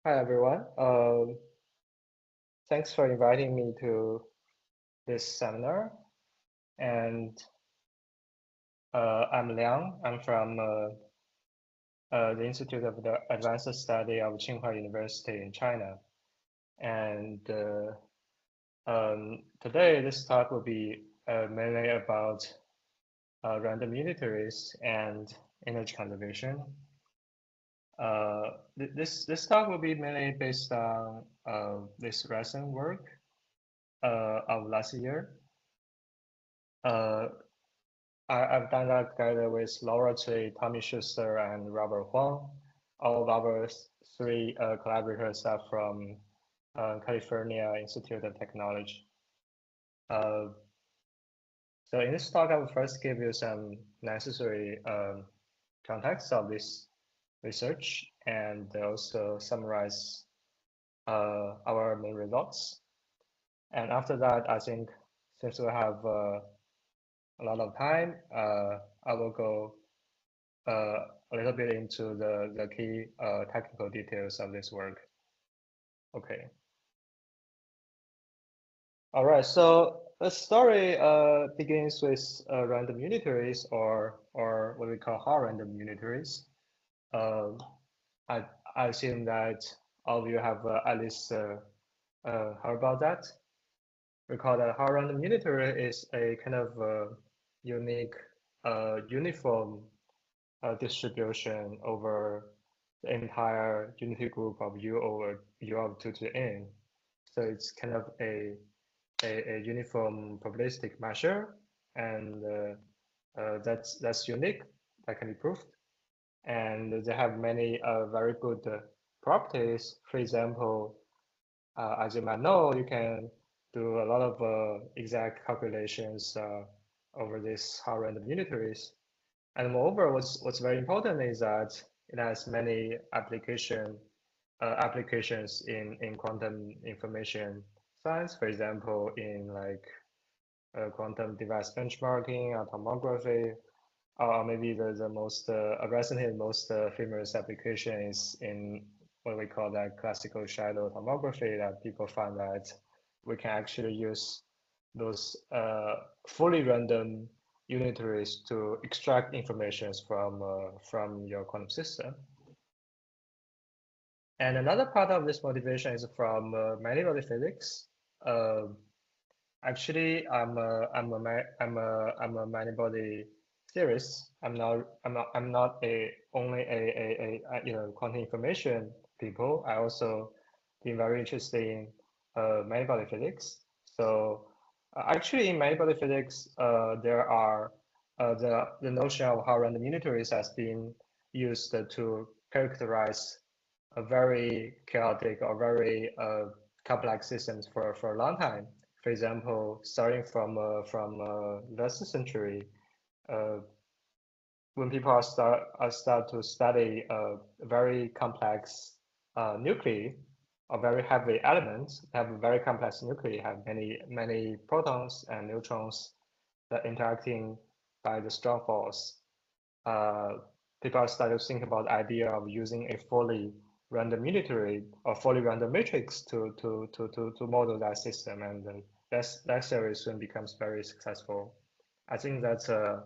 Hi everyone. Thanks for inviting me to this seminar. And I'm Liang. I'm from the Institute of the Advanced Study of Tsinghua University in China. And today this talk will be mainly about random unitaries and energy conservation. This talk will be mainly based on this recent work of last year. I've done that together with Laura Cui, Tommy Schuster, and Robert Huang. All of our three collaborators are from California Institute of Technology. So in this talk, I will first give you some necessary context of this research and also summarize our main results. And after that, I think since we have a lot of time, I will go a little bit into the key technical details of this work. Okay. All right, so the story begins with random unitaries or what we call Haar-random unitaries. I assume that all of you have at least heard about that. Recall that Haar-random unitary is a kind of unique, uniform distribution over the entire unity group of U over U of 2 to n. So it's kind of a uniform probabilistic measure, and that's unique. That can be proved, and they have many very good properties. For example, as you might know, you can do a lot of exact calculations over these Haar-random unitaries. And moreover, what's very important is that it has many applications in quantum information science. For example, in like quantum device benchmarking or tomography, or maybe the most recently most famous application is in what we call that classical shadow tomography, that people find that we can actually use those fully random unitaries to extract information from your quantum system. And another part of this motivation is from many-body physics. Actually, I'm a many-body theorist. I'm not only a quantum information people. I also been very interested in many-body physics. So actually, in many-body physics, there are the notion of Haar-random unitaries has been used to characterize a very chaotic or very complex systems for a long time. For example, starting from last century, when people start to study very complex nuclei or very heavy elements, have a very complex nuclei, have many protons and neutrons that interacting by the strong force. People started to think about the idea of using a fully random unitary or fully random matrix to model that system, and that theory soon becomes very successful. I think that's a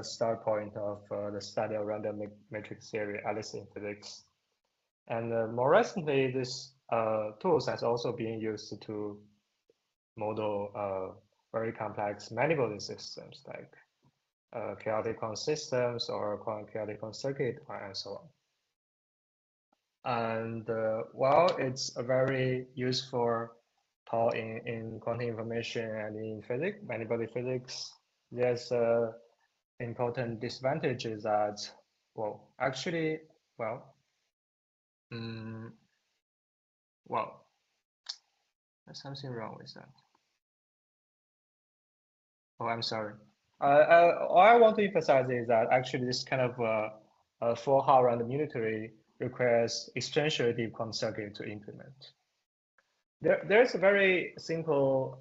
start point of the study of random matrix theory, at least in physics. And more recently, this tools has also been used to model very complex many-body systems like chaotic quantum systems or chaotic quantum circuit and so on. And while it's a very useful tool in quantum information and in physics, many-body physics, there's a important disadvantage is that, well, actually, well, well, there's something wrong with that. Oh, I'm sorry. All I want to emphasize is that actually this kind of full Haar-random unitary requires exponentially quantum circuit to implement. There's a very simple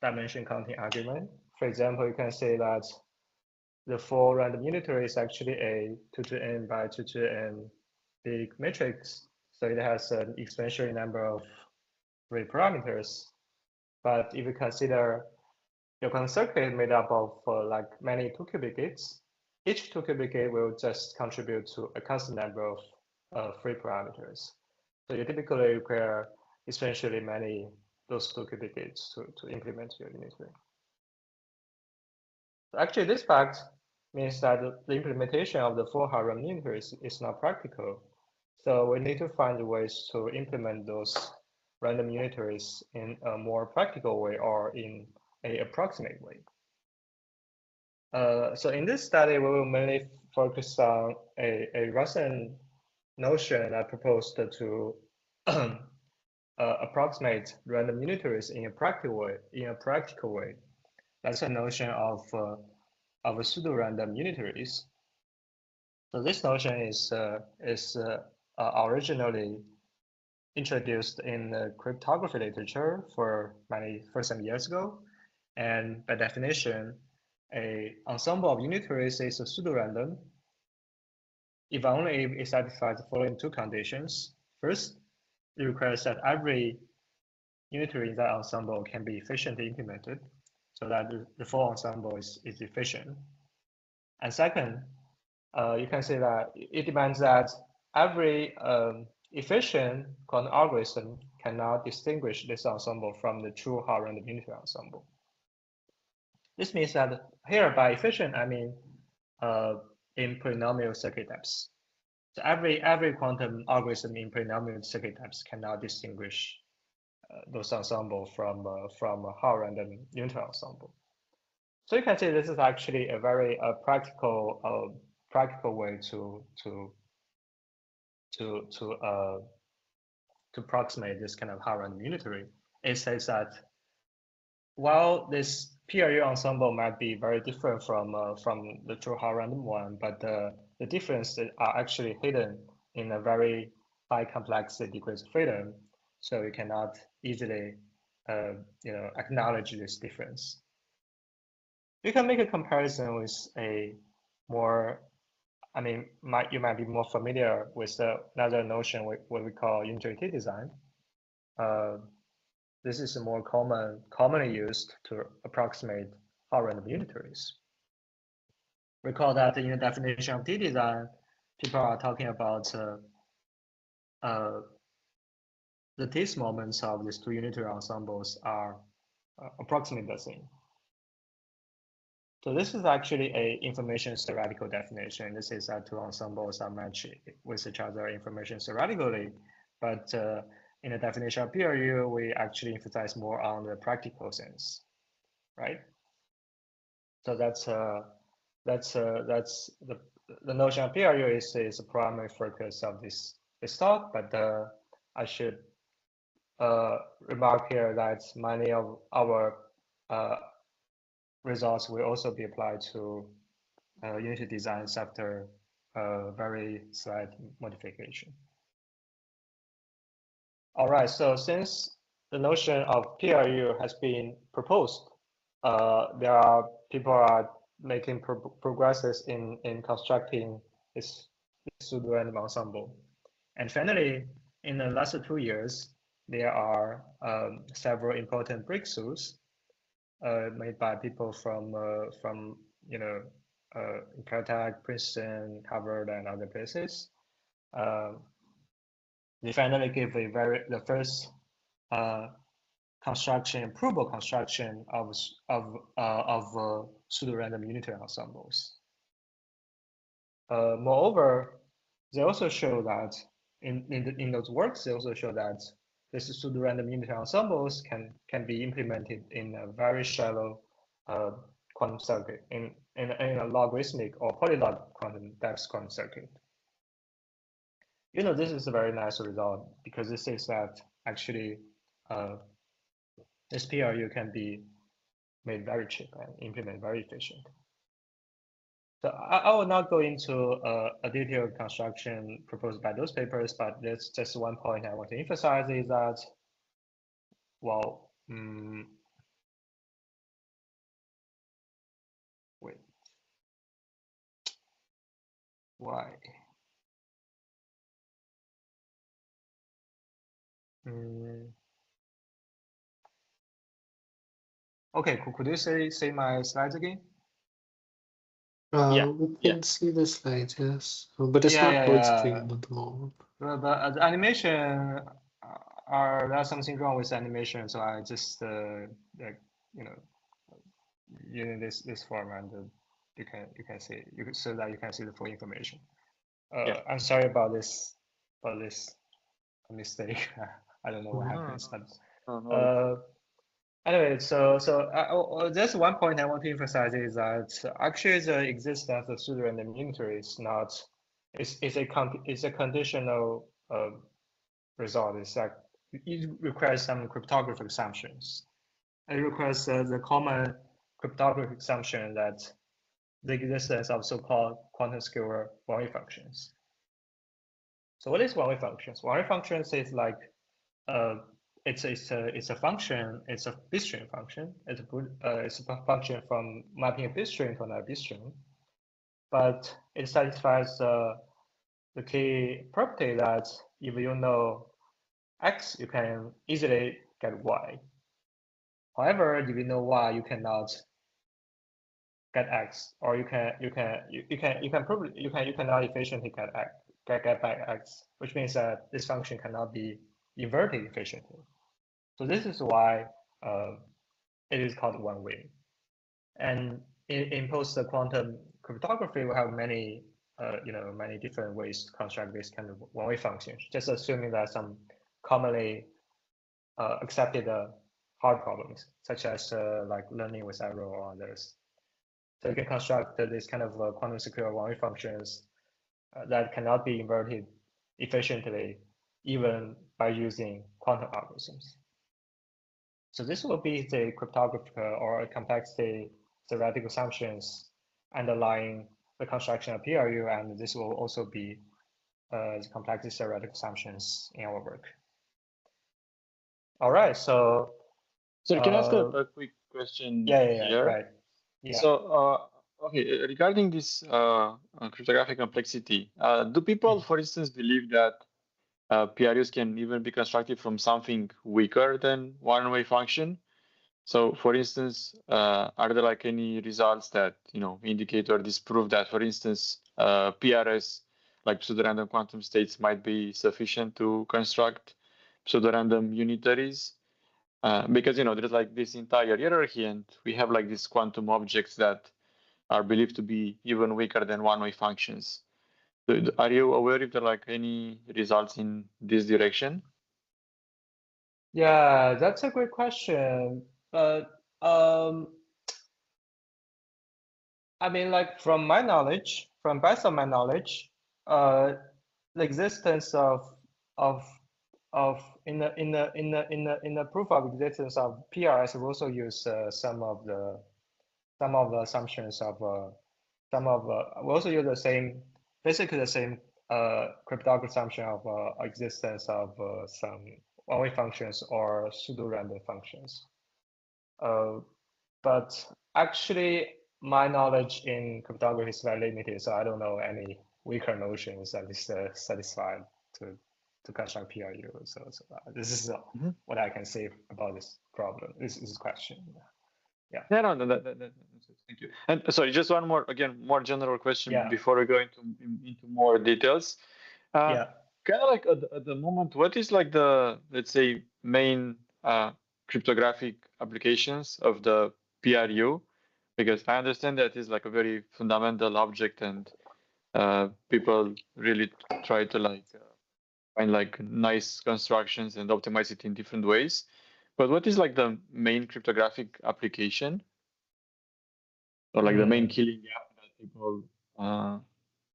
dimension counting argument. For example, you can say that the full random unitary is actually a 2 to n by 2 to n big matrix. So it has an exponential number of free parameters. But if you consider your quantum circuit made up of like many 2-qubit gates, each 2-qubit gate will just contribute to a constant number of free parameters. So you typically require essentially many those 2-qubit gates to implement your unitary. So actually, this fact means that the implementation of the full Haar-random unitaries is not practical. So we need to find ways to implement those random unitaries in a more practical way or in an approximate way. So in this study, we will mainly focus on a Russian notion I proposed to approximate random unitaries in a practical way. That's a notion of pseudorandom unitaries. So this notion is originally introduced in the cryptography literature for some years ago, and by definition, a ensemble of unitaries is a pseudorandom if only it satisfies the following two conditions. First, it requires that every unitary in that ensemble can be efficiently implemented, so that the full ensemble is efficient. And second, you can say that it demands that every efficient quantum algorithm cannot distinguish this ensemble from the true Haar-random unitary ensemble. This means that here by efficient, I mean in polynomial circuit depths. So every quantum algorithm in polynomial circuit depths cannot distinguish those ensemble from a Haar-random unitary ensemble. So you can see this is actually a very practical way to approximate this kind of Haar-random unitary. It says that while this PRU ensemble might be very different from the true Haar-random one, but the differences are actually hidden in a very high complexity degrees of freedom, so you cannot easily acknowledge this difference. You can make a comparison with a more, I mean, you might be more familiar with another notion what we call unitary T design. This is more commonly used to approximate Haar-random unitaries. Recall that in the definition of T design, people are talking about the T's moments of these two unitary ensembles are approximately the same. So this is actually a information theoretical definition. This is that two ensembles are matched with each other information theoretically, but in the definition of PRU, we actually emphasize more on the practical sense, right? So that's the notion of PRU is a primary focus of this talk, but I should remark here that many of our results will also be applied to unitary designs after very slight modification. All right, so since the notion of PRU has been proposed, people are making progresses in constructing this pseudorandom ensemble. And finally, in the last 2 years, there are several important breakthroughs made by people from Caltech, Princeton, Harvard, and other places. They finally gave the first provable construction of pseudorandom unitary ensembles. Moreover, they also show that in those works, they also show that this pseudorandom unitary ensembles can be implemented in a very shallow quantum circuit in a logarithmic or polylog quantum depth quantum circuit. This is a very nice result because this is that actually this PRU can be made very cheap and implemented very efficient. So I will not go into a detailed construction proposed by those papers, but there's just one point I want to emphasize is that, well, wait, why? Okay, could you say my slides again? We can see the slides, yes, but it's not full screen at the moment. But the animation, there's something wrong with the animation, so I just like, you know, using this format, you can see so that you can see the full information. I'm sorry about this mistake. I don't know what happens, but anyway, so just one point I want to emphasize is that actually the existence of pseudorandom unitary is not is a conditional result. It's like it requires some cryptographic assumptions. It requires the common cryptographic assumption that the existence of so-called quantum scalar one-way functions. So what is one-way functions? One-way functions is like it's a function. It's a bit string function. It's a function from mapping a bit string to another bit string, but it satisfies the key property that if you know x, you can easily get y. However, if you know y, you cannot get x, or you cannot efficiently get back x, which means that this function cannot be inverted efficiently. So this is why it is called one-way. And in post-quantum cryptography, we have many many different ways to construct this kind of one-way functions. Just assuming that some commonly accepted hard problems, such as like learning with error or others. So you can construct this kind of quantum secure one-way functions that cannot be inverted efficiently, even by using quantum algorithms. So this will be the cryptographic or complexity theoretical assumptions underlying the construction of PRU, and this will also be the complexity theoretical assumptions in our work. All right, so. So can I ask a quick question here? Right. Yeah. So, okay, regarding this cryptographic complexity, do people, for instance, believe that PRUs can even be constructed from something weaker than one-way function? So, for instance, are there like any results that indicate or disprove that, for instance, PRS, like pseudorandom quantum states, might be sufficient to construct pseudorandom unitaries? Because there's like this entire hierarchy, and we have like these quantum objects that are believed to be even weaker than one-way functions. So are you aware if there are like any results in this direction? Yeah, that's a great question. But I mean, like from my knowledge, from best of my knowledge, the existence of in the proof of existence of PRS, we also use some of the assumptions of we also use the same, basically the same cryptographic assumption of existence of some one-way functions or pseudo-random functions. But actually, my knowledge in cryptography is very limited, so I don't know any weaker notions that is satisfied to construct PRU. So this is what I can say about this problem, this question. Yeah. No, thank you. And sorry, just one more, again, more general question before we go into more details. Kind of like at the moment, what is like the, let's say, main cryptographic applications of the PRU? Because I understand that is like a very fundamental object, and people really try to like find like nice constructions and optimize it in different ways. But what is like the main cryptographic application, or like the main killing gap that people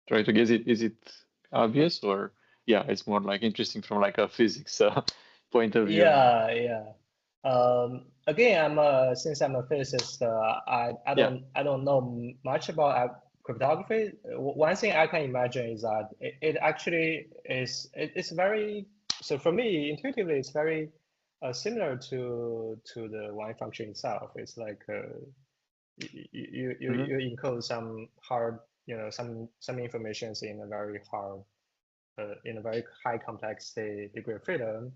try to guess? Is it obvious, or it's more like interesting from like a physics point of view? Again, since I'm a physicist, I don't know much about cryptography. One thing I can imagine is that it actually is it's very, so for me intuitively it's very similar to the one function itself. It's like you encode some hard, some informations in a very hard in a very high complexity degree of freedom,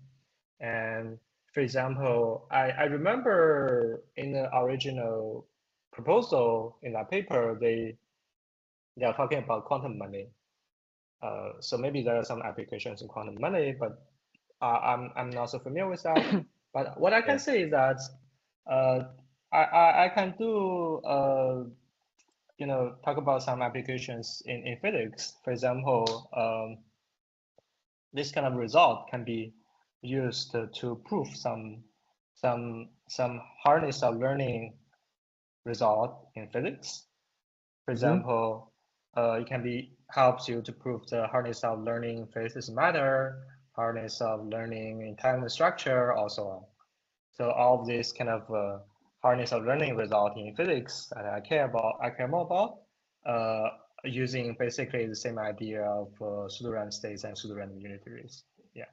And for example, I remember in the original proposal in that paper, they are talking about quantum money. So maybe there are some applications in quantum money, but I'm not so familiar with that. But what I can say is that I can do talk about some applications in physics. For example, this kind of result can be used to prove some harness of learning result in physics. For example, it can be helps you to prove the harness of learning physics matter, harness of learning entanglement structure, also on. So all of this kind of harness of learning result in physics that I care more about, using basically the same idea of pseudorandom states and pseudorandom unitaries. Yeah.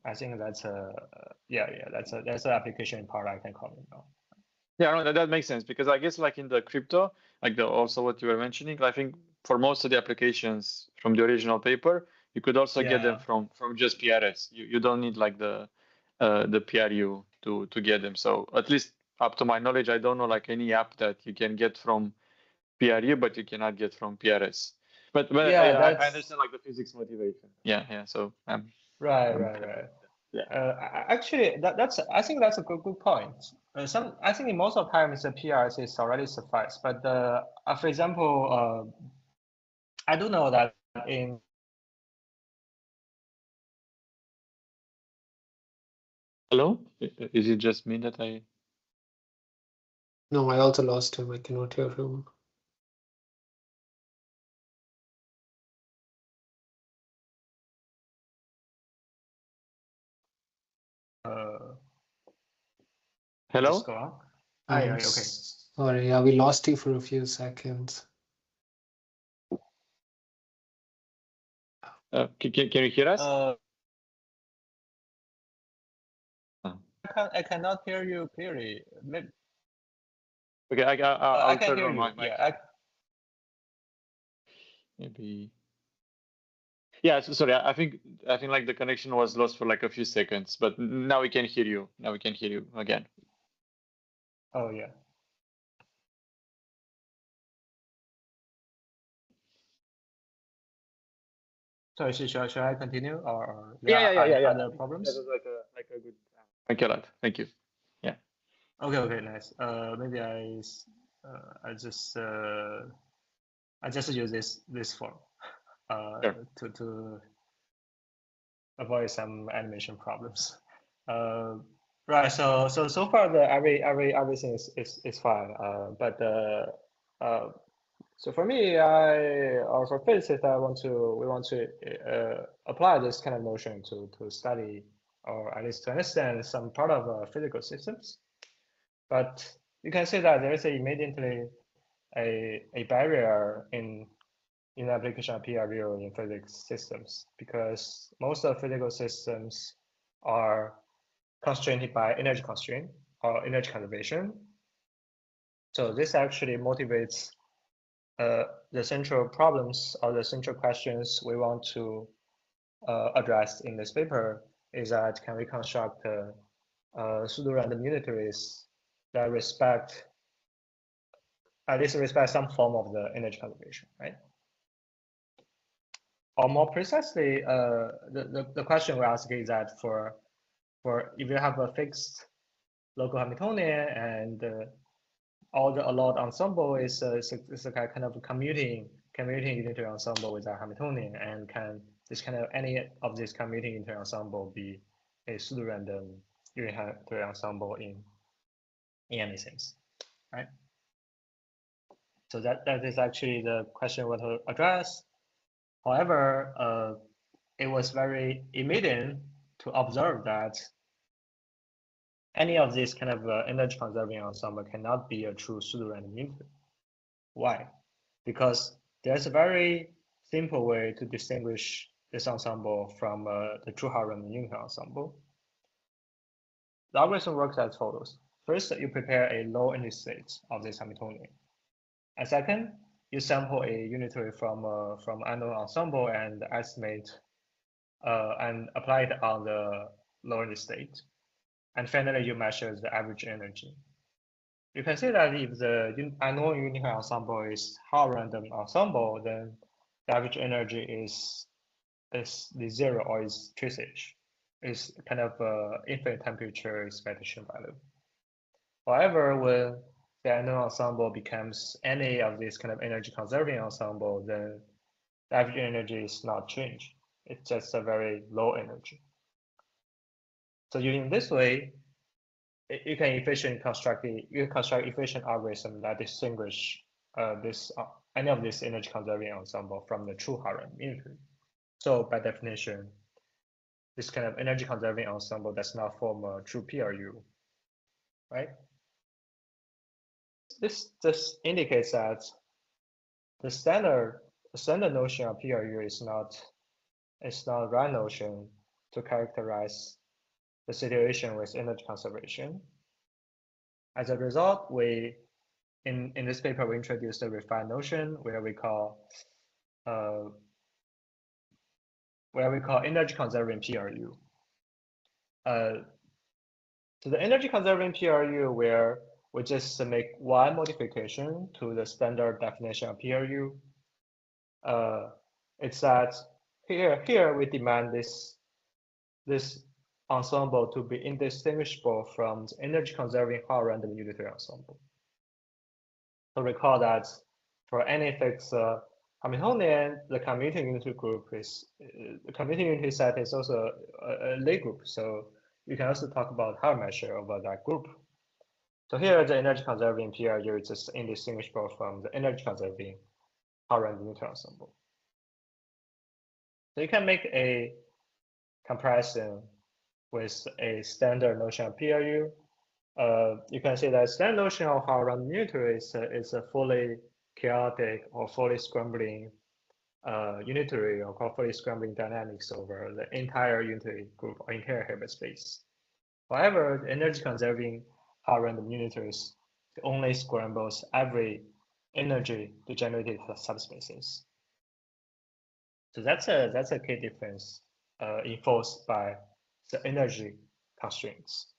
I think that's that's an application part I can comment on. Yeah, no, that makes sense, because I guess like in the crypto, like also what you were mentioning, I think for most of the applications from the original paper, you could also get them from just PRS. You don't need like the PRU to get them. So at least up to my knowledge, I don't know like any app that you can get from PRU, but you cannot get from PRS. But yeah, I understand like the physics motivation. Yeah. So right. Yeah. Actually, I think that's a good point. I think in most of the times the PRS is already suffice, but for example, I do know that in Hello, is it just me that I? No, I also lost him. I cannot hear him. Hello? Just go on. Okay. Sorry, yeah, we lost you for a few seconds. Can you hear us? I cannot hear you clearly. Maybe... Okay, I'll can turn hear on you. my mic. Yeah, Maybe. Yeah, so sorry. I think like the connection was lost for like a few seconds, but now we can hear you. Now we can hear you again. Oh yeah. So should I continue or yeah. other problems? That was like a good. Thank you a lot. Thank you. Yeah. Okay, nice. Maybe I just use this form Sure. to avoid some animation problems. Right. So far the everything is fine. But so for me, or for physicists, we want to apply this kind of notion to study, or at least to understand some part of physical systems. But you can see that there is immediately a barrier in application of PRU in physics systems, because most of physical systems are constrained by energy constraint or energy conservation. So this actually motivates the central problems or the central questions we want to address in this paper is that can we construct pseudorandom unitaries that at least respect some form of the energy conservation, right? Or more precisely, the question we ask is that for if you have a fixed local Hamiltonian and all the allowed ensemble is a kind of commuting unitary ensemble with a Hamiltonian, and can this kind of any of this commuting unitary ensemble be a pseudorandom unitary ensemble in any sense, right? So that is actually the question we want to address. However, it was very immediate to observe that any of these kind of energy conserving ensemble cannot be a true pseudorandom unitary. Why? Because there's a very simple way to distinguish this ensemble from the true Haar-random unitary ensemble. The algorithm works as follows. First, you prepare a low energy state of this Hamiltonian. And second, you sample a unitary from unknown ensemble and estimate and apply it on the lowering the state. And finally, you measure the average energy. You can see that if the unknown unitary ensemble is Haar-random ensemble, then the average energy is the zero or is trace-ish. It's kind of infinite temperature expectation value. However, when the unknown ensemble becomes any of these kind of energy conserving ensemble, then the average energy is not changed. It's just a very low energy. So using this way, you can construct efficient algorithm that distinguish any of this energy conserving ensemble from the true Haar-random unitary. So by definition, this kind of energy conserving ensemble does not form a true PRU, right? This just indicates that the standard notion of PRU is not a right notion to characterize the situation with energy conservation. As a result, in this paper we introduced a refined notion where we call energy conserving PRU. So the energy conserving PRU, where we just make one modification to the standard definition of PRU. It's that here we demand this ensemble to be indistinguishable from the energy conserving Haar-random unitary ensemble. So recall that for any fixed Hamiltonian, the commuting unitary group is the commuting unitary set is also a Lie group. So you can also talk about Haar measure over that group. So here the energy conserving PRU is just indistinguishable from the energy conserving Haar-random unitary ensemble. So you can make a comparison with a standard notion of PRU. You can see that standard notion of Haar-random unitary is a fully chaotic or fully scrambling unitary or called fully scrambling dynamics over the entire unitary group or entire Hilbert space. However, the energy conserving Haar-random unitaries only scrambles every energy degenerated subspaces. So that's a key difference enforced by the energy constraints.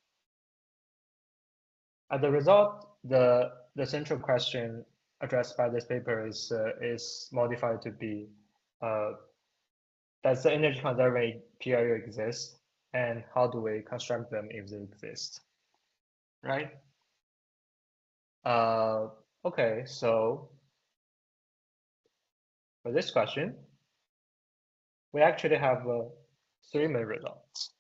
As a result, the central question addressed by this paper is modified to be does the energy conserving PRU exist, and how do we construct them if they exist, right? Okay, so for this question, we actually have 3 main results.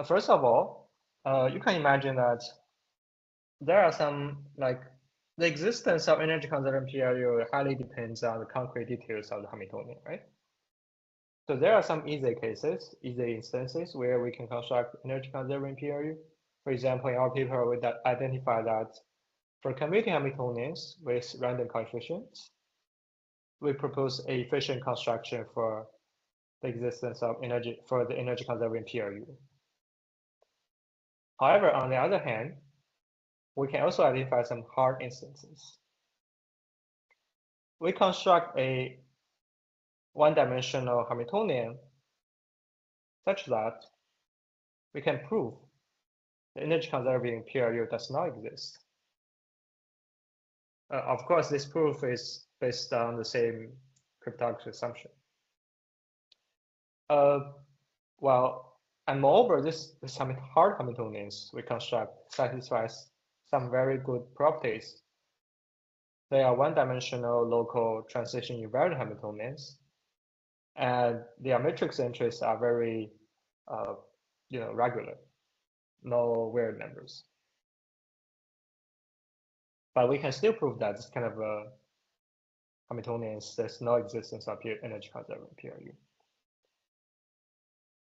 First of all, you can imagine that there are some, like, the existence of energy conserving PRU highly depends on the concrete details of the Hamiltonian, right? So there are some easy cases, easy instances where we can construct energy conserving PRU. For example, in our paper, we identify that for commuting Hamiltonians with random coefficients, we propose a efficient construction for the existence of energy conserving PRU. However, on the other hand, we can also identify some hard instances. We construct a one-dimensional Hamiltonian such that we can prove the energy conserving PRU does not exist. Of course, this proof is based on the same cryptographic assumption. Well, and moreover, this hard Hamiltonians we construct satisfies some very good properties. They are one-dimensional local translation invariant Hamiltonians, and their matrix entries are very, regular, no weird numbers. But we can still prove that this kind of Hamiltonians, there's no existence of energy conserving PRU.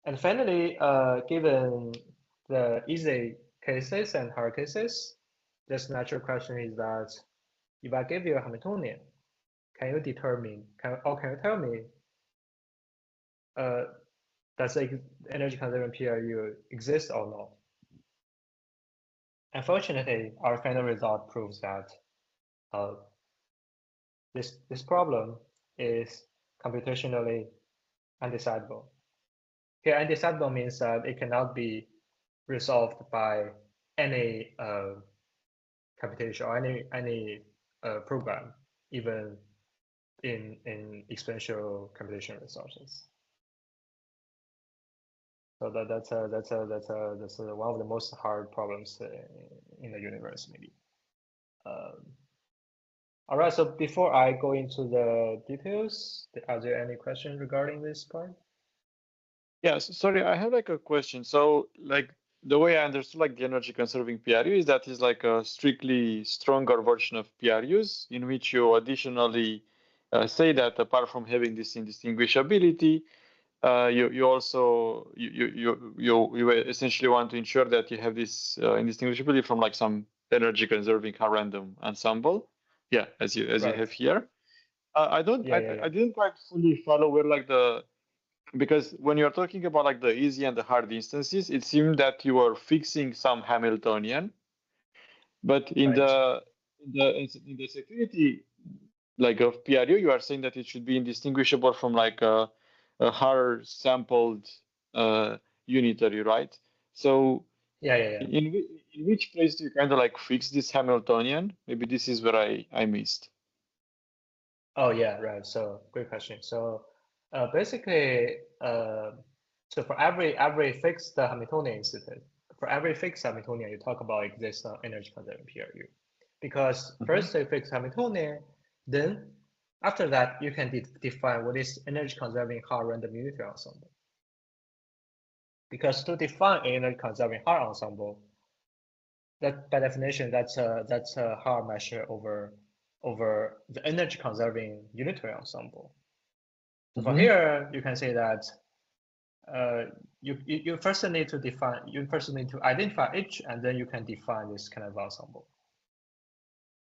And finally, given the easy cases and hard cases, this natural question is that if I give you a Hamiltonian, can you tell me, does the energy conserving PRU exist or not? Unfortunately, our final result proves that this problem is computationally undecidable. here undecidable means that it cannot be resolved by any computation or any program, even in exponential computation resources. So that's one of the most hard problems in the universe, maybe. All right. So before I go into the details, are there any questions regarding this point? Yes. Sorry, I have like a question. So like the way I understood like the energy conserving PRU is that is like a strictly stronger version of PRUs in which you additionally say that apart from having this indistinguishability, you also you essentially want to ensure that you have this indistinguishability from like some energy conserving Haar-random ensemble. Yeah, as you have here. I didn't quite fully follow where like because when you're talking about like the easy and the hard instances, it seemed that you were fixing some Hamiltonian, but in the security like of PRU, you are saying that it should be indistinguishable from like a Haar sampled unitary, right? So yeah. In which place do you kind of like fix this Hamiltonian? Maybe this is where I missed. Oh yeah, right. So great question. So basically, so for every fixed Hamiltonian instance, for every fixed Hamiltonian, you talk about exists energy conserving PRU, because first you fix Hamiltonian, then after that you can define what is energy conserving Haar-random unitary ensemble. Because to define an energy conserving Haar ensemble, that by definition that's a Haar measure over the energy conserving unitary ensemble. So for here, you can say that you first need to identify H, and then you can define this kind of ensemble.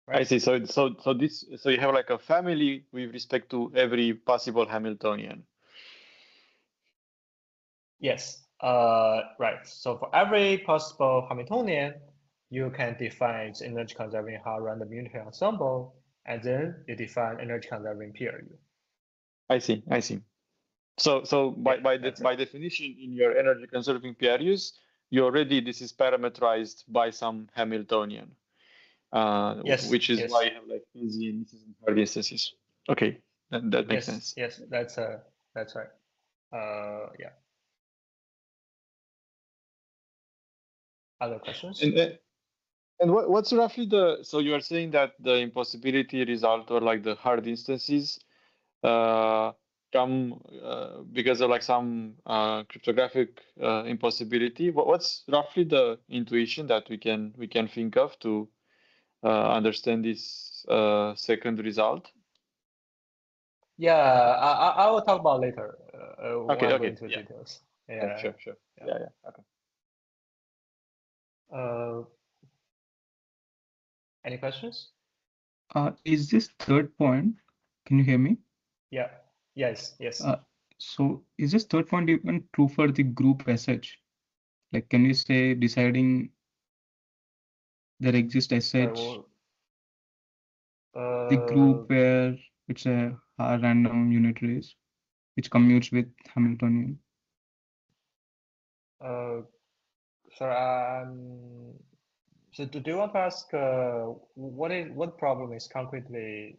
Right? I see. So you have like a family with respect to every possible Hamiltonian. Yes. Right. So for every possible Hamiltonian, you can define its energy conserving Haar-random unitary ensemble, and then you define energy conserving PRU. I see. So by definition, in your energy conserving PRUs, this is parameterized by some Hamiltonian, which is why you have like easy and hard instances. Okay, that makes sense. Yes, that's right. Yeah. Other questions? And what's roughly so you are saying that the impossibility result or like the hard instances come because of like some cryptographic impossibility. What's roughly the intuition that we can think of to understand this second result? Yeah, I will talk about later. When I go into details. Yeah. Sure. Yeah. Okay. Any questions? Is this third point? Can you hear me? Yeah. Yes. So is this third point even true for the group SH? Like, can we say deciding there exists SH, the group where it's a Haar-random unitaries, which commutes with Hamiltonian? So do you want to ask what problem is concretely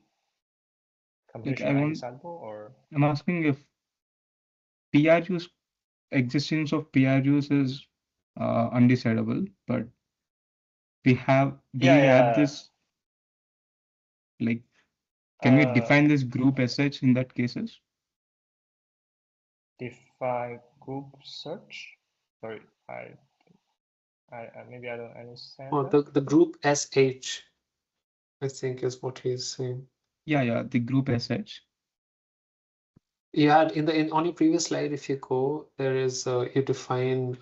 computationally undecidable, or? I'm asking if PRUs, existence of PRUs is undecidable, but we have this, like, can we define this group SH in that cases? Define group search? Sorry, I maybe I don't understand. Oh, the group SH, I think is what he's saying. Yeah, the group SH. Yeah, on your previous slide, if you go, there is you define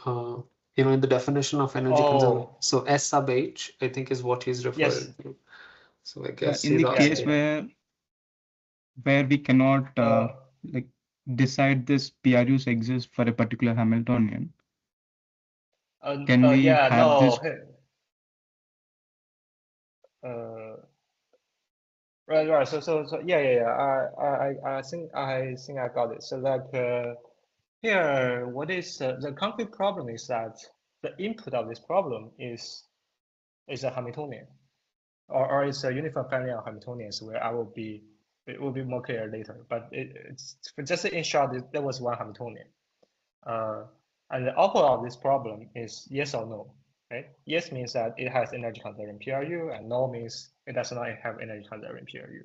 in the definition of energy conserving. So S sub H, I think, is what he's referring to. So I guess in the case where we cannot like decide this PRUs exist for a particular Hamiltonian, can we have this? Right. So yeah. I think I got it. So like Here, what is the concrete problem is that the input of this problem is a Hamiltonian, or it's a uniform family of Hamiltonians, where it will be more clear later. But it's just in short, there was one Hamiltonian. And the output of this problem is yes or no, right? Yes means that it has energy conserving PRU, and no means it does not have energy conserving PRU.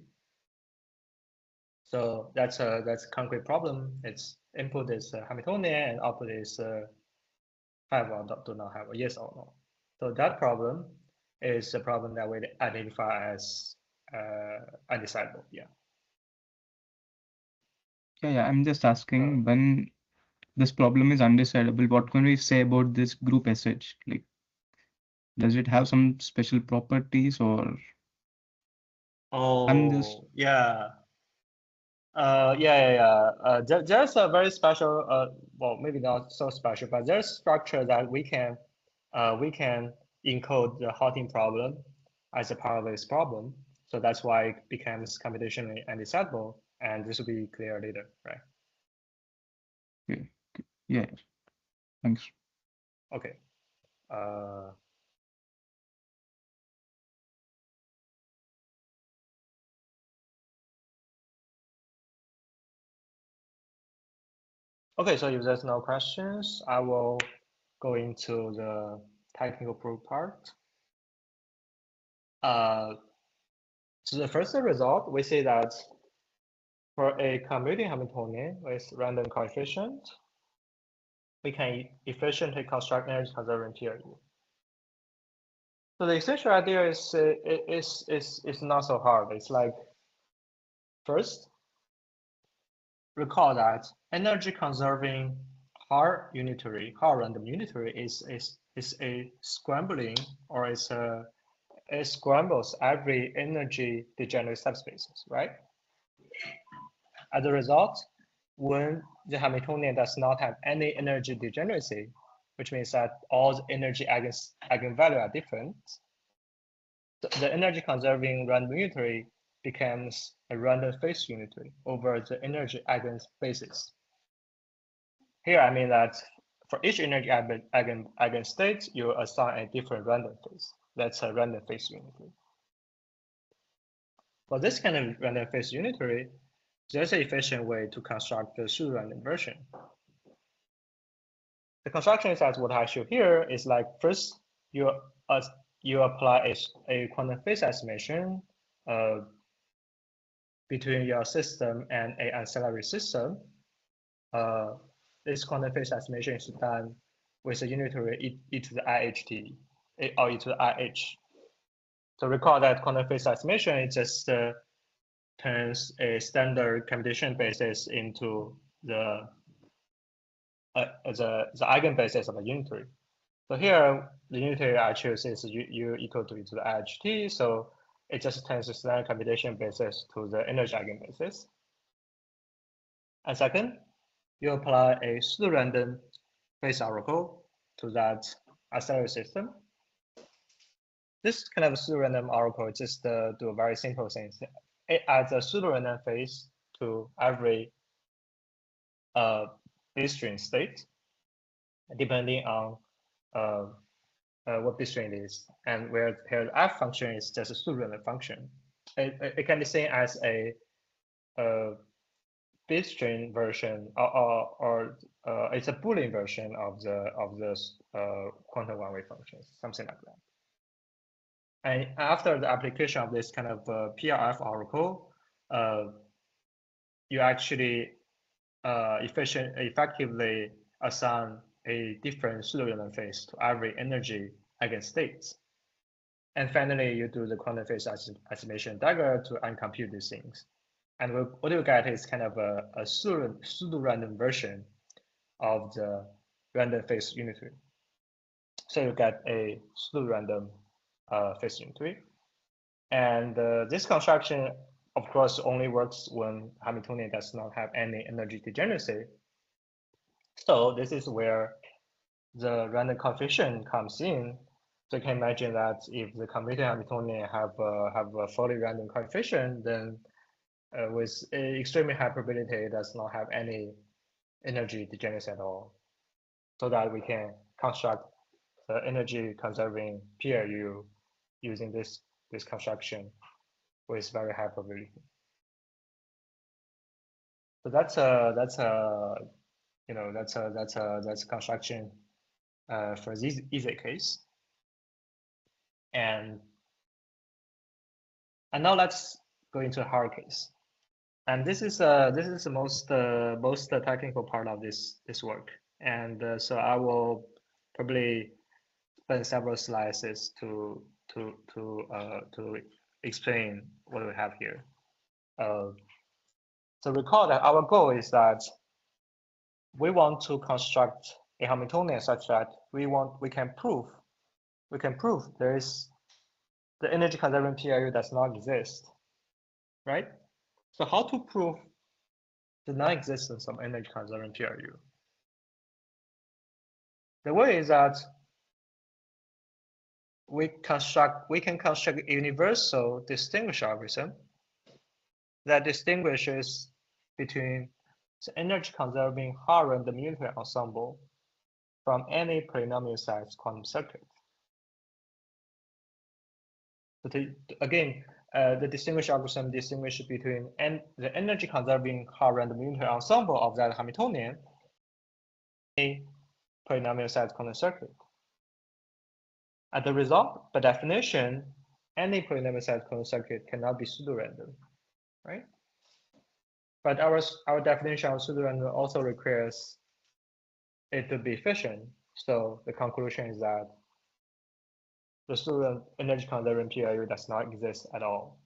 So that's a concrete problem. Its input is Hamiltonian, and output is have or do not have a yes or no. So that problem is a problem that we identify as undecidable. Yeah. Yeah. I'm just asking, when this problem is undecidable, what can we say about this group SH? Like, does it have some special properties, or? Yeah. There's a very special, well, maybe not so special, but there's structure that we can encode the halting problem as a part of this problem. So that's why it becomes computationally undecidable, and this will be clear later, right? Okay. Yeah. Thanks. Okay. Okay, so if there's no questions, I will go into the technical proof part. So the first result, we say that for a commuting Hamiltonian with random coefficient, we can efficiently construct energy conserving PRU. So the essential idea is not so hard. It's like, first, recall that energy conserving Haar-random unitary is a scrambling, or it scrambles every energy degenerate subspaces, right? As a result, when the Hamiltonian does not have any energy degeneracy, which means that all the energy eigenvalue are different, the energy conserving random unitary becomes a random phase unitary over the energy eigenspaces. Here, I mean that for each energy eigenstate, you assign a different random phase. That's a random phase unitary. For this kind of random phase unitary, there's an efficient way to construct the pseudorandom version. The construction is as what I show here is like, first you apply a quantum phase estimation between your system and an ancillary system. This quantum phase estimation is done with a unitary e to the IHT or e to the IH. So recall that quantum phase estimation, it just turns a standard computation basis into the eigenbasis of a unitary. So here, the unitary I choose is U equal to e to the IHT. So it just turns the standard computation basis to the energy eigenbasis. And second, you apply a pseudorandom phase oracle to that ancillary system. This kind of pseudorandom oracle just do a very simple thing. It adds a pseudorandom phase to every bitstring state, depending on what bitstring it is, and where here the f function is just a pseudorandom function. It can be seen as a bitstring version, or it's a Boolean version of the quantum one-way functions, something like that. And after the application of this kind of PRF oracle, you actually effectively assign a different pseudorandom phase to every energy eigenstate. And finally, you do the quantum phase estimation dagger to uncompute these things. And what you get is kind of a pseudo-random version of the random phase unitary. So you get a pseudo-random phase unitary. And this construction, of course, only works when Hamiltonian does not have any energy degeneracy. So this is where the random coefficient comes in. So you can imagine that if the commuting Hamiltonian have a fully random coefficient, then with extremely high probability, it does not have any energy degeneracy at all, so that we can construct the energy conserving PRU using this construction with very high probability. So that's a construction for this easy case. And now let's go into hard case. And this is the most technical part of this work. And so I will probably spend several slides to explain what we have here. So recall that our goal is that we want to construct a Hamiltonian such that we can prove there is the energy conserving PRU does not exist, right? So how to prove the non-existence of energy conserving PRU? The way is that we can construct a universal distinguish algorithm that distinguishes between the energy conserving Haar-random unitary ensemble from any polynomial-size quantum circuit. So again, the distinguish algorithm distinguishes between the energy conserving Haar-random unitary ensemble of that Hamiltonian a polynomial-size quantum circuit. As a result, by definition, any polynomial-size quantum circuit cannot be pseudorandom, right? But our definition of pseudorandom also requires it to be efficient. So the conclusion is that the pseudo energy conserving PRU does not exist at all.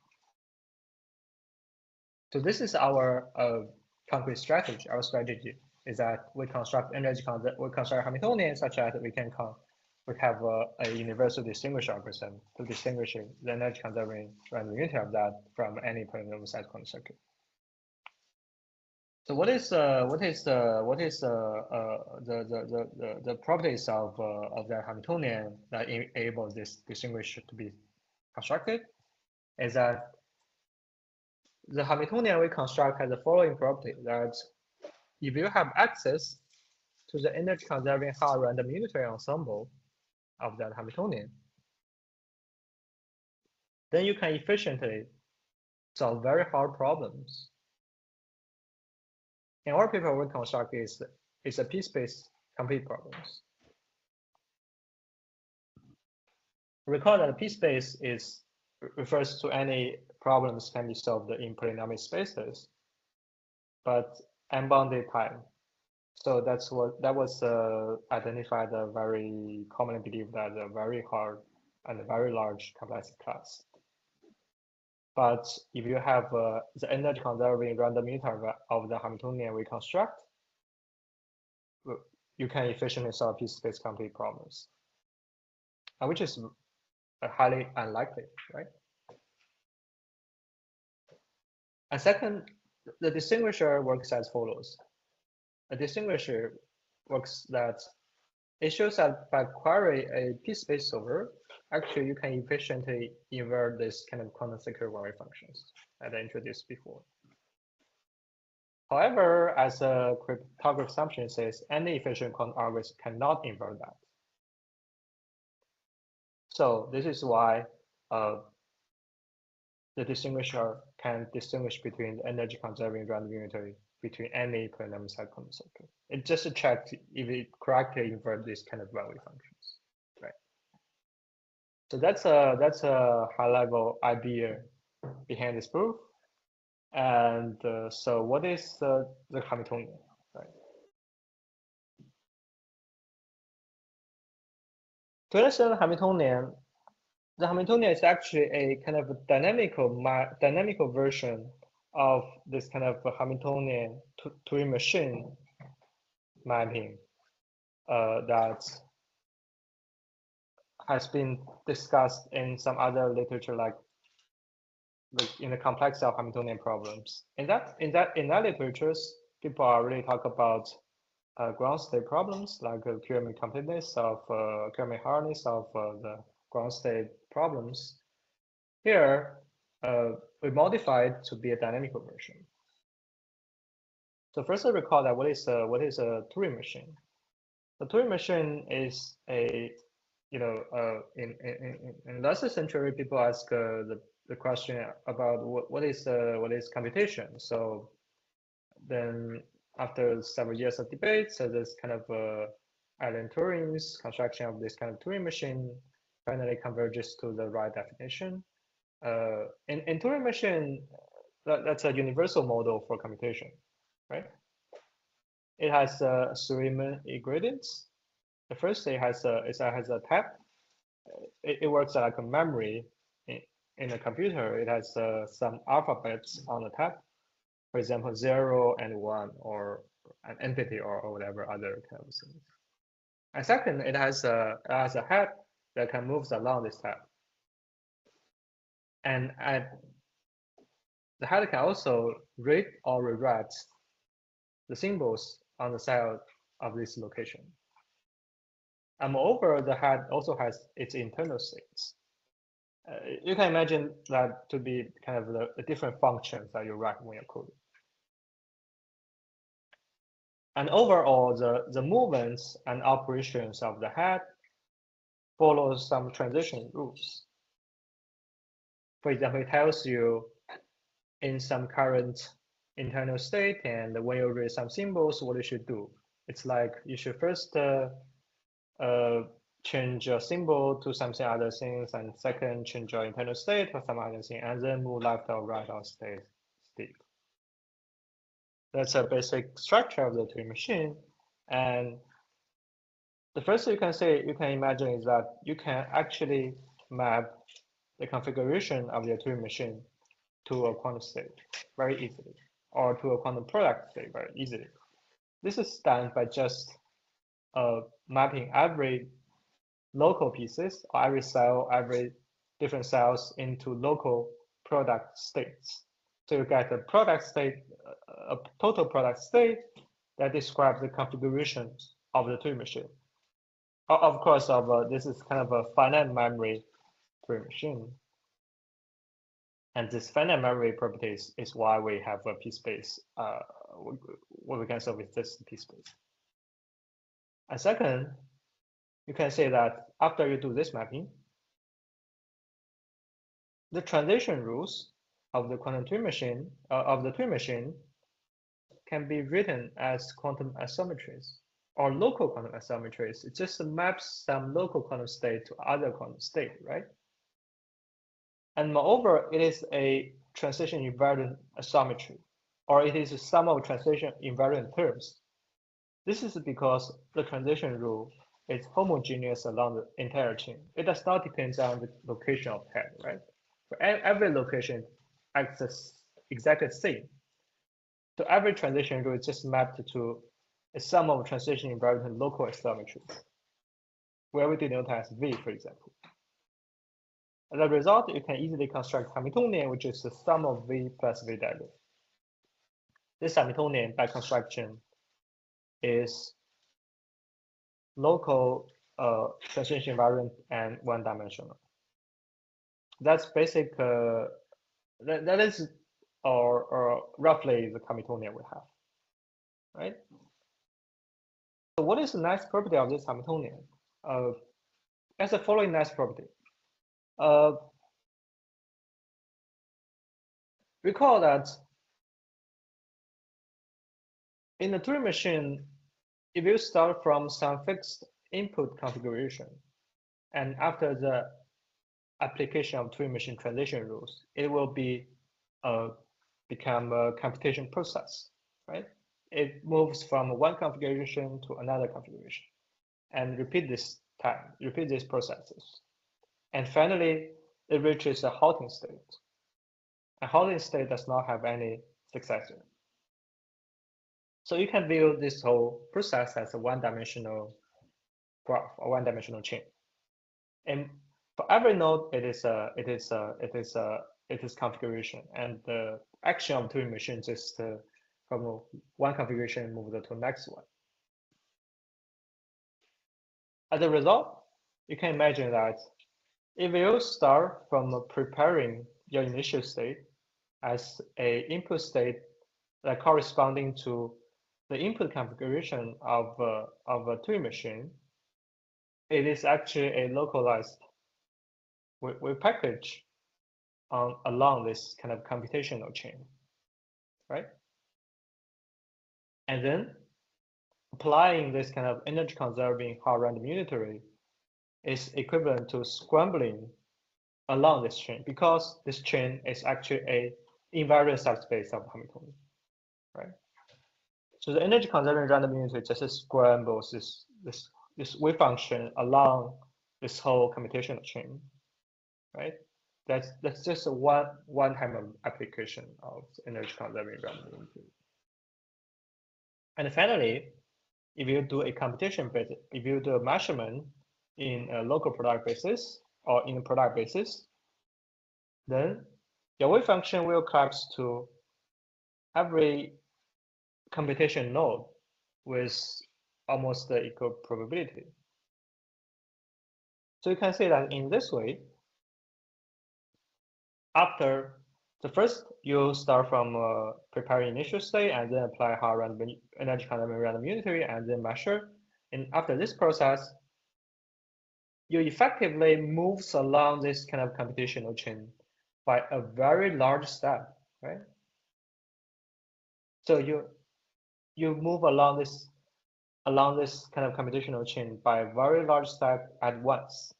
So this is our concrete strategy. Our strategy is that we construct Hamiltonian such that we have a universal distinguish algorithm to distinguish the energy conserving random unitary of that from any polynomial size quantum circuit. So what is the properties of the Hamiltonian that enable this distinguish to be constructed? Is that the Hamiltonian we construct has the following property, that if you have access to the energy conserving Haar-random unitary ensemble of that Hamiltonian, then you can efficiently solve very hard problems. In our paper, we construct is a p-space complete problems. Recall that p-space refers to any problems can be solved in polynomial spaces, but unbounded time. So that was identified a very commonly believed as a very hard and a very large complexity class. But if you have the energy conserving random unitary of the Hamiltonian we construct, you can efficiently solve p-space complete problems, which is highly unlikely, right? And second, the distinguisher works as follows. A distinguisher works that it shows that by query a p-space solver, actually you can efficiently invert this kind of quantum secure value functions that I introduced before. However, as a cryptographic assumption says, any efficient quantum algorithm cannot invert that. So this is why the distinguisher can distinguish between the energy conserving random unitary between any polynomial size quantum circuit. It just checks if it correctly invert these kind of value functions, right? So that's a high level idea behind this proof. And so what is the Hamiltonian, right? To understand the Hamiltonian is actually a kind of dynamical version of this kind of Hamiltonian Turing machine mapping that has been discussed in some other literature, like in the complexity of Hamiltonian problems. In that literature, people are really talk about ground state problems, like QMA completeness of QMA hardness of the ground state problems. Here, we modified to be a dynamical version. So first, I recall that what is a Turing machine? The Turing machine is a, in last century, people ask the question about what is computation. So then after several years of debate, so this kind of Alan Turing's construction of this kind of Turing machine finally converges to the right definition. In Turing machine, that's a universal model for computation, right? It has 3 main ingredients. The first, it has a tab. It works like a memory in a computer. It has some alphabets on the tab. For example, 0 and 1, or an entity, or whatever other kind of things. And second, it has a head that can move along this tab. And the head can also read or rewrite the symbols on the side of this location. And moreover, the head also has its internal states. You can imagine that to be kind of the different functions that you write when you're coding. And overall, the movements and operations of the head follow some transition rules. For example, it tells you in some current internal state, and when you read some symbols, what you should do. It's like you should first change your symbol to something other things, and second, change your internal state or some other thing, and then move left or right or state. That's a basic structure of the Turing machine. And the first thing you can imagine is that you can actually map the configuration of your Turing machine to a quantum state very easily, or to a quantum product state very easily. This is done by just mapping every local pieces, or every cell, every different cells into local product states. So you get a product state, a total product state that describes the configuration of the Turing machine. Of course, this is kind of a finite memory Turing machine. And this finite memory properties is why we have a p-space. What we can solve with this p-space. And second, you can say that after you do this mapping, the transition rules of the quantum Turing machine Turing machine can be written as quantum isometries or local quantum isometries. It just maps some local quantum state to other quantum state, right? And moreover, it is a transition invariant isometry, or it is a sum of transition invariant terms. This is because the transition rule is homogeneous along the entire chain. It does not depend on the location of head, right? For every location acts exactly the same. So every transition rule is just mapped to a sum of transition invariant local isometries, where we denote as V, for example. As a result, you can easily construct Hamiltonian, which is the sum of V plus V dagger. This Hamiltonian by construction is local, transition invariant, and one-dimensional. That's basic. That is, or roughly the Hamiltonian we have, right? So what is the nice property of this Hamiltonian? As the following nice property. Recall that in the Turing machine, if you start from some fixed input configuration, and after the application of Turing machine transition rules, it will be become a computation process, right? It moves from one configuration to another configuration, and repeat this processes, and finally it reaches a halting state. A halting state does not have any successor. So you can view this whole process as a one-dimensional graph or one-dimensional chain. And for every node, it is configuration, and the action of Turing machine is from one configuration move to the next one. As a result, you can imagine that if you start from preparing your initial state as a input state that corresponding to the input configuration of a Turing machine, it is actually a localized. We package along this kind of computational chain, right? And then applying this kind of energy-conserving Haar-random unitary is equivalent to scrambling along this chain, because this chain is actually a invariant subspace of Hamiltonian, right? So the energy-conserving random unitary just scrambles this wave function along this whole computational chain, right? That's just a one time of application of energy-conserving random unitary. And finally, if you do a computation basis, if you do a measurement in a local product basis or in a product basis, then your wave function will collapse to every computation node with almost the equal probability. So you can say that in this way, after the first, you start from preparing initial state and then apply Haar-random energy-conserving random unitary and then measure. And after this process, you effectively moves along this kind of computational chain by a very large step, right? So you move along this kind of computational chain by a very large step at once.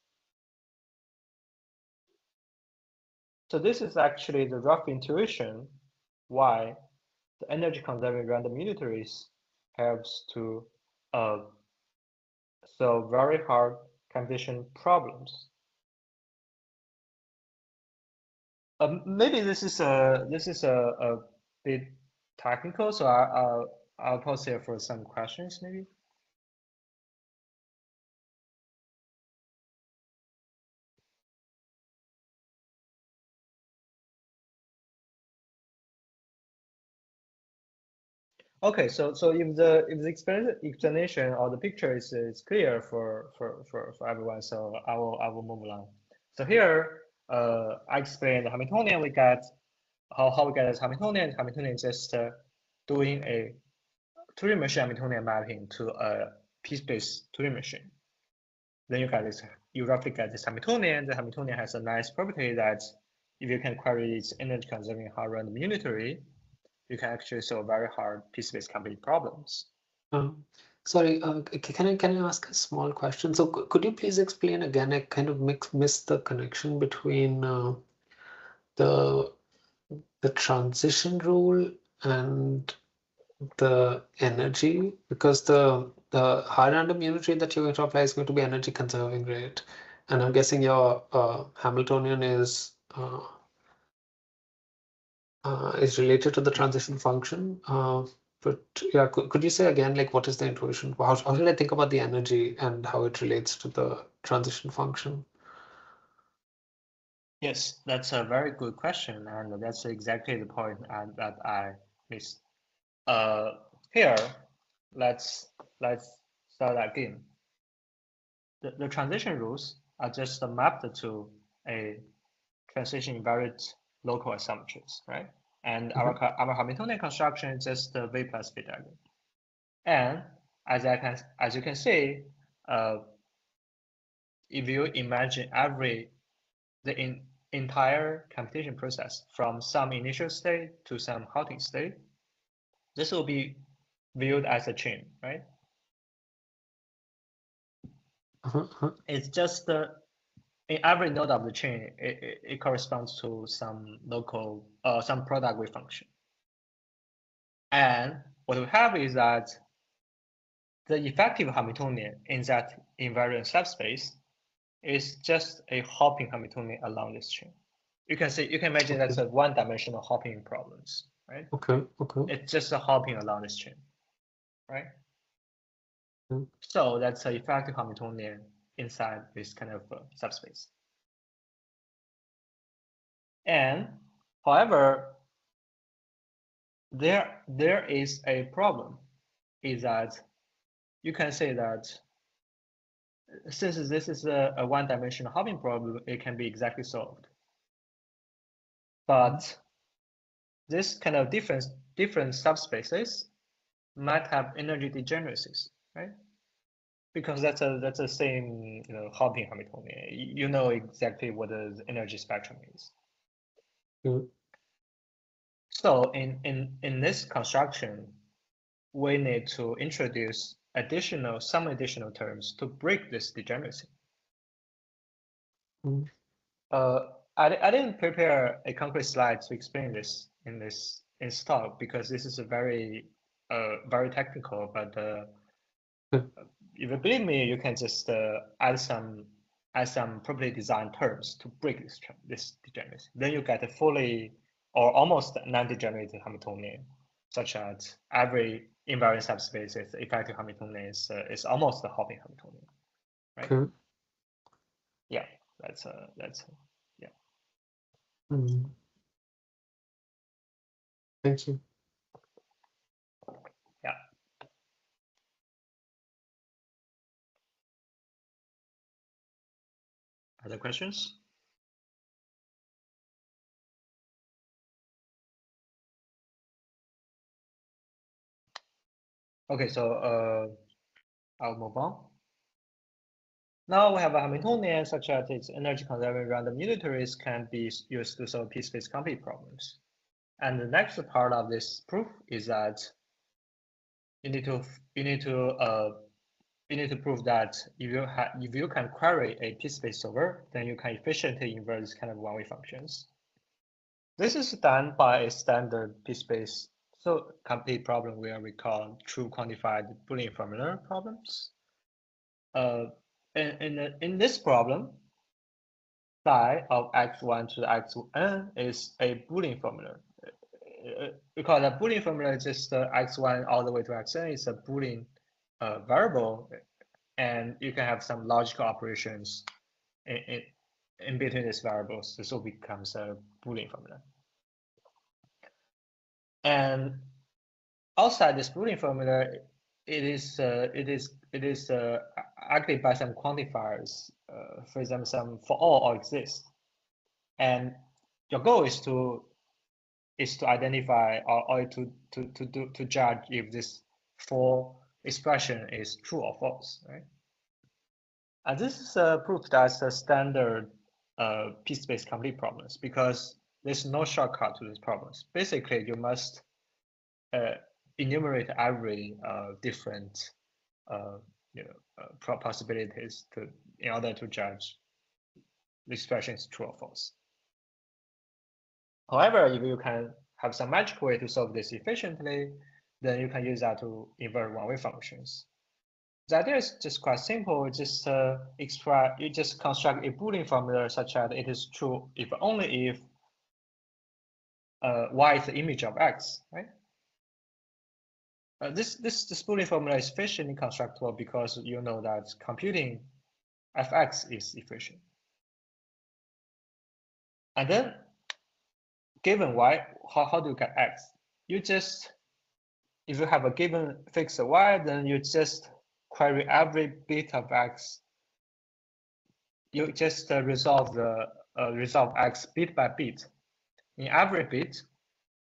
So this is actually the rough intuition why the energy-conserving random unitaries helps to solve very hard computation problems. Maybe this is a bit technical, so I'll pause here for some questions, maybe. Okay, so if the explanation or the picture is clear for everyone, so I will move along. So here I explained the Hamiltonian. We get how we get this Hamiltonian. Hamiltonian is just doing a Turing machine Hamiltonian mapping to a P-space Turing machine. Then you get this. You roughly get this Hamiltonian. The Hamiltonian has a nice property that if you can query its energy-conserving Haar-random unitary, you can actually solve very hard P-space complete problems. Sorry, can I ask a small question? So could you please explain again? I kind of missed the connection between the transition rule and the energy, because the Haar-random unitary that you're going to apply is going to be energy conserving, right? And I'm guessing your Hamiltonian is related to the transition function. But yeah, could you say again, like, what is the intuition? How should I think about the energy and how it relates to the transition function? Yes, that's a very good question, and that's exactly the point that I missed. Here, let's start again. The transition rules are just mapped to a transition invariant local assumptions, right? And our Hamiltonian construction is just the V plus V diagram. And as you can see, if you imagine the entire computation process from some initial state to some halting state, this will be viewed as a chain, right? It's just in every node of the chain, it corresponds to some local, some product wave function. And what we have is that the effective Hamiltonian in that invariant subspace is just a hopping Hamiltonian along this chain. You can imagine that's a one-dimensional hopping problems, right? Okay. It's just a hopping along this chain, right? So that's an effective Hamiltonian inside this kind of subspace. And however, there is a problem, is that you can say that since this is a one-dimensional hopping problem, it can be exactly solved. But this kind of different subspaces, might have energy degeneracies, right? Because that's the same, hopping Hamiltonian. You know exactly what the energy spectrum is. So in this construction, we need to introduce some additional terms to break this degeneracy. I didn't prepare a concrete slide to explain this in stock because this is a very technical. But if you believe me, you can just add some properly designed terms to break this degeneracy. Then you get a fully or almost non-degenerated Hamiltonian, such as every invariant subspace is effective Hamiltonian is almost a hopping Hamiltonian, right? Yeah, that's yeah. Thank you. Yeah. Other questions? Okay, so I'll move on. Now we have a Hamiltonian such that its energy-conserving random unitaries can be used to solve p-space complete problems. And the next part of this proof is that you need to prove that if you can query a p-space solver, then you can efficiently invert this kind of one-way functions. This is done by a standard p-space complete problem where we call true quantified Boolean formula problems. In this problem, psi of x1 to the xn is a Boolean formula. Because a Boolean formula is just x1 all the way to xn is a Boolean variable, and you can have some logical operations in between these variables, so it becomes a Boolean formula. And outside this Boolean formula, it is acted by some quantifiers, for example, some for all or exist. And your goal is to identify or to judge if this for expression is true or false, right? And this is proof that's a standard p-space complete problems because there's no shortcut to these problems. Basically, you must enumerate every different possibilities in order to judge the expression is true or false. However, if you can have some magic way to solve this efficiently, then you can use that to invert one-way functions. The idea is just quite simple. You just construct a Boolean formula such that it is true if only if y is the image of x, right? This Boolean formula is efficiently constructible because you know that computing fx is efficient. And then, given y, how do you get x? You just, if you have a given fixed y, then you just query every bit of x. You just resolve x bit by bit. In every bit,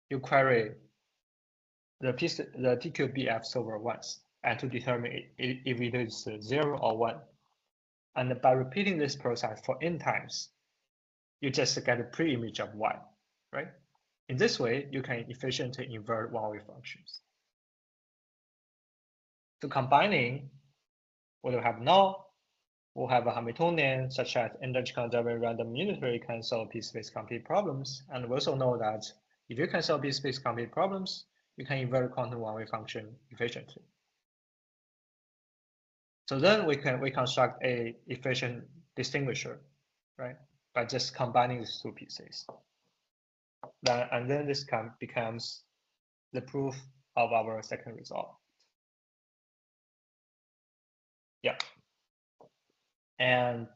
you query the TQBF solver once, and to determine if it is 0 or 1. And by repeating this process for n times, you just get a pre-image of y, right? In this way, you can efficiently invert one-way functions. So combining what we have now, we'll have a Hamiltonian such as energy-conserving random unitary can solve p-space complete problems. And we also know that if you can solve p-space complete problems, you can invert quantum one-way function efficiently. So then we construct a efficient distinguisher, right? By just combining these two pieces. And then this becomes the proof of our second result. Yeah. And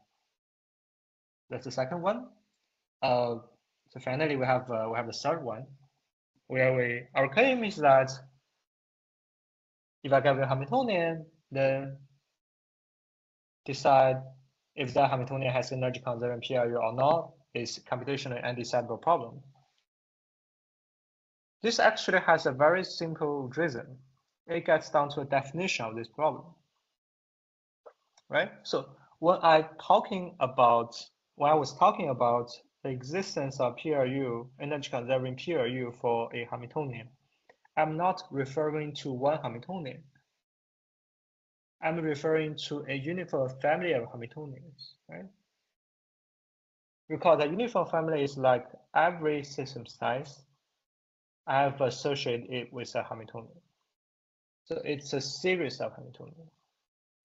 that's the second one. So finally, we have the third one, where our claim is that if I get a Hamiltonian, then decide if that Hamiltonian has energy-conserving PRU or not is computationally undecidable problem. This actually has a very simple reason. it gets down to a definition of this problem, right? So when I was talking about the existence of PRU, energy-conserving PRU for a Hamiltonian, I'm not referring to one Hamiltonian. I'm referring to a uniform family of Hamiltonians, right? Because a uniform family is like every system size I have associated it with a Hamiltonian. So it's a series of Hamiltonians.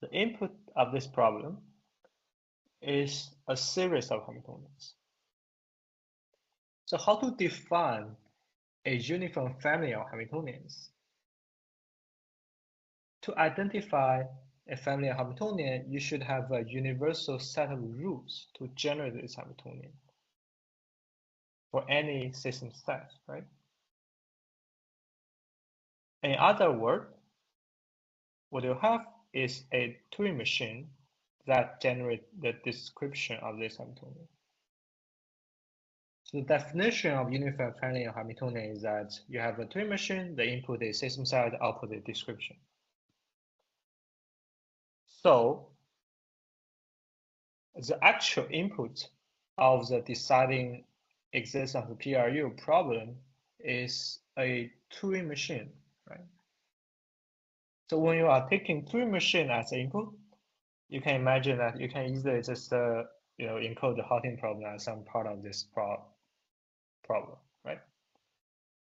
The input of this problem is a series of Hamiltonians. So how to define a uniform family of Hamiltonians? To identify a family of Hamiltonian, you should have a universal set of rules to generate this Hamiltonian for any system set, right? In other words, what you have is a Turing machine that generates the description of this Hamiltonian. So the definition of uniform family of Hamiltonian is that you have a Turing machine, the input is system size, the output is description. So the actual input of the deciding existence of the PRU problem is a Turing machine, right? So when you are taking Turing machine as input, you can imagine that you can easily just encode the halting problem as some part of this problem, right?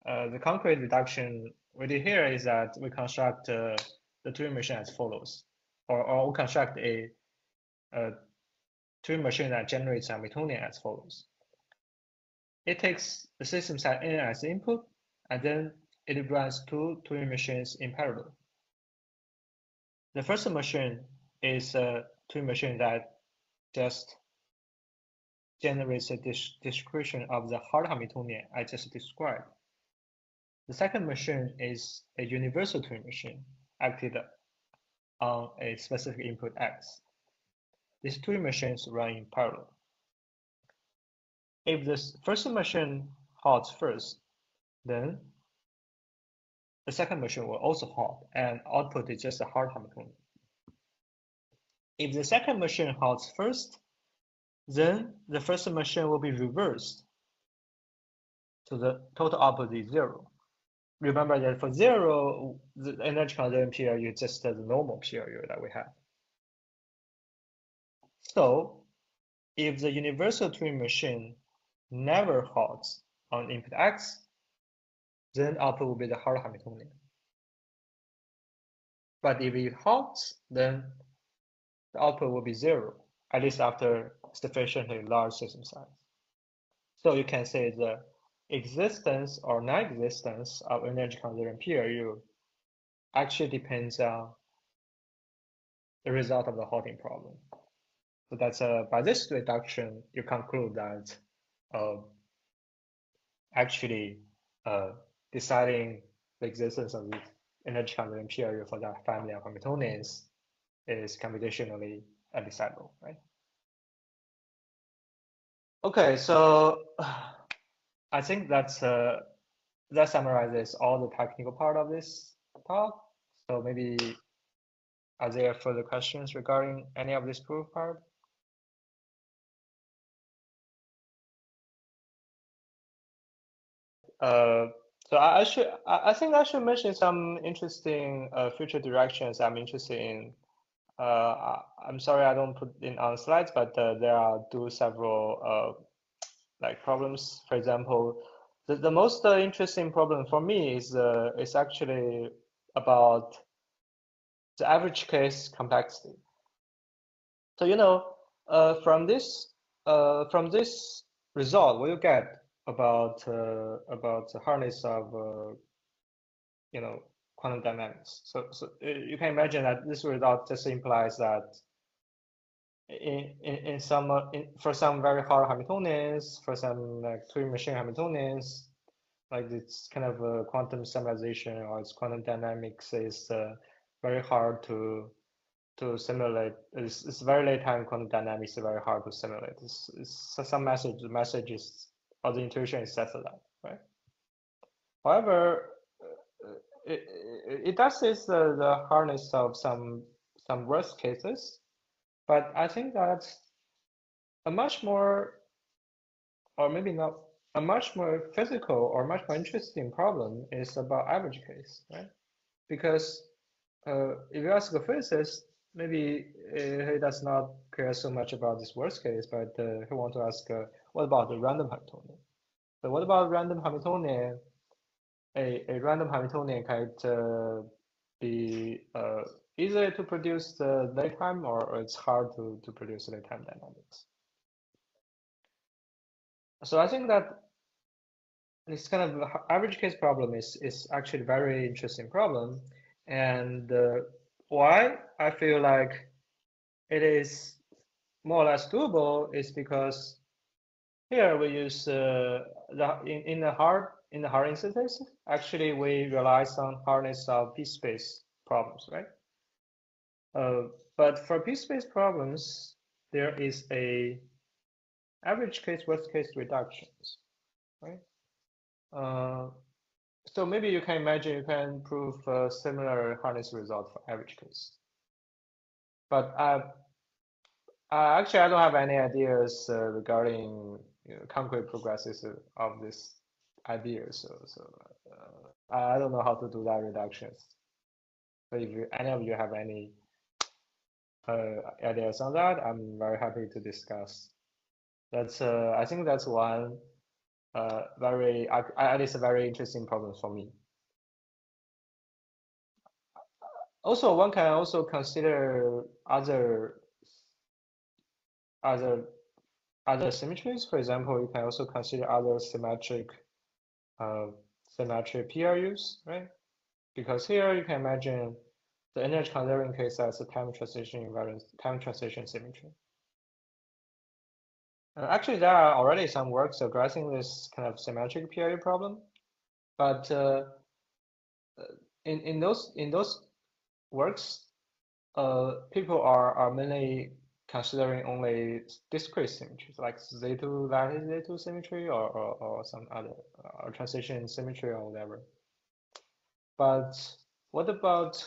The concrete reduction we did here is that we construct the Turing machine as follows, or we construct a Turing machine that generates Hamiltonian as follows. It takes the system set n as input, and then it runs two Turing machines in parallel. The first machine is a Turing machine that just generates a description of the hard Hamiltonian I just described. The second machine is a universal Turing machine acted on a specific input x. These Turing machines run in parallel. If the first machine halts first, then the second machine will also halt, and output is just a hard Hamiltonian. If the second machine halts first, then the first machine will be reversed. So the total output is 0. Remember that for 0, the energy-conserving PRU is just the normal PRU that we have. So if the universal Turing machine never halts on input x, then output will be the hard Hamiltonian. But if it halts, then the output will be 0, at least after sufficiently large system size. So you can say the existence or non-existence of energy-conserving PRU actually depends on the result of the halting problem. So that's by this reduction, you conclude that actually deciding the existence of the energy-conserving PRU for that family of Hamiltonians is computationally undecidable, right? Okay, so I think that summarizes all the technical part of this talk. So maybe are there further questions regarding any of this proof part? So I think I should mention some interesting future directions I'm interested in. I'm sorry I don't put in on slides, but there are several like problems. For example, the most interesting problem for me is actually about the average case complexity. So from this result, what you get about the harness of quantum dynamics. So you can imagine that this result just implies that for some very hard Hamiltonians, for some like Turing machine Hamiltonians, like it's kind of a quantum summarization or its quantum dynamics is very hard to simulate. It's very late time quantum dynamics is very hard to simulate. It's some messages or the intuition is set for that, right? However, it does is the hardness of some worst cases, but I think that a much more, or maybe not, a much more physical or much more interesting problem is about average case, right? Because if you ask a physicist, maybe he does not care so much about this worst case, but he want to ask, what about the random Hamiltonian? So what about random Hamiltonian? A random Hamiltonian can be easier to produce the daytime, or it's hard to produce daytime dynamics. So I think that this kind of average case problem is actually a very interesting problem. And why I feel like it is more or less doable is because here we use in the Haar instances, actually we rely on hardness of p-space problems, right? But for p-space problems, there is a average case, worst case reductions, right? So maybe you can imagine you can prove a similar hardness result for average case. But actually, I don't have any ideas regarding concrete progresses of this idea. So I don't know how to do that reductions. So if any of you have any ideas on that, I'm very happy to discuss. That's I think that's one at least a very interesting problem for me. Also, one can also consider other symmetries. For example, you can also consider other symmetric PRUs, right? Because here you can imagine the energy-conserving case as a time translation invariant, time translation symmetry. Actually, there are already some works addressing this kind of symmetric PRU problem, but in those works, people are mainly considering only discrete symmetries like Z2 lattice Z2 symmetry or some other transition symmetry or whatever. But what about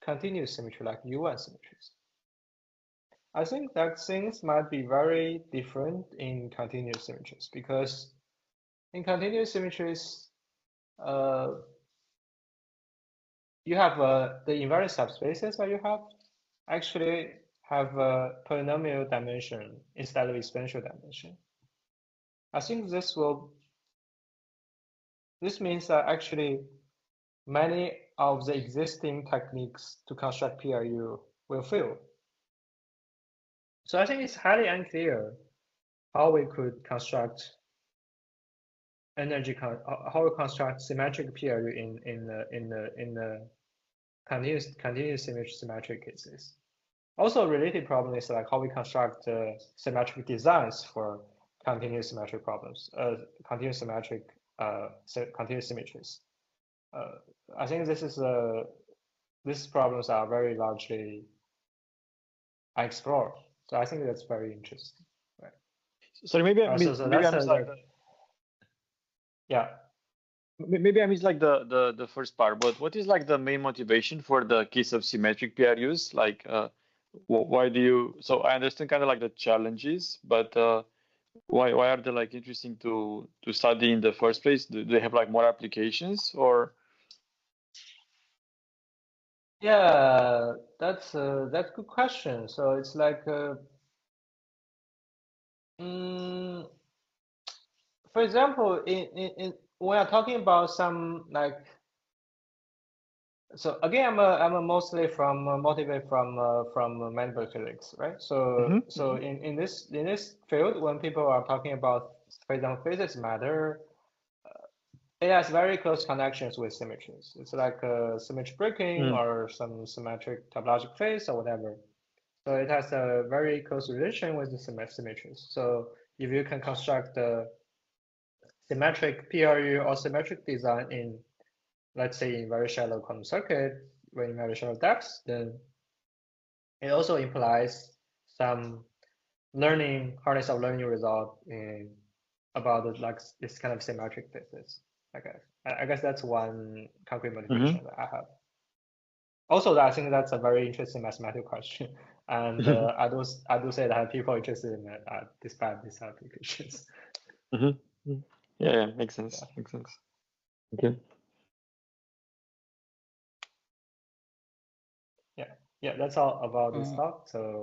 continuous symmetry like U1 symmetries? I think that things might be very different in continuous symmetries because in continuous symmetries, you have the invariant subspaces that you have actually have a polynomial dimension instead of exponential dimension. I think this means that actually many of the existing techniques to construct PRU will fail. So I think it's highly unclear how we could construct how we construct symmetric PRU in the continuous symmetric cases. Also, a related problem is like how we construct symmetric designs for continuous symmetric problems, continuous symmetries. I think these problems are very largely unexplored. So I think that's very interesting. Right. Sorry, maybe I missed yeah. Maybe I missed like the first part, but what is like the main motivation for the case of symmetric PRUs? Like, why do you? So I understand kind of like the challenges, but why are they like interesting to study in the first place? Do they have like more applications or? Yeah, that's a good question. So it's like, for example, in when I'm talking about some like, so again, I'm mostly motivated from mathematical physics, right? So in this field, when people are talking about, for example, physics matter, it has very close connections with symmetries. It's like symmetry breaking or some symmetric topologic phase or whatever. So it has a very close relation with the symmetries. So if you can construct a symmetric PRU or symmetric design in, let's say, in very shallow quantum circuit, in very shallow depths, then it also implies some hardness of learning result about like this kind of symmetric phases, I guess. I guess that's one concrete motivation that I have. Also, I think that's a very interesting mathematical question, and I do say that people interested in it despite these applications. Yeah, makes sense. Yeah. Makes sense. Okay. Yeah, that's all about this talk. So.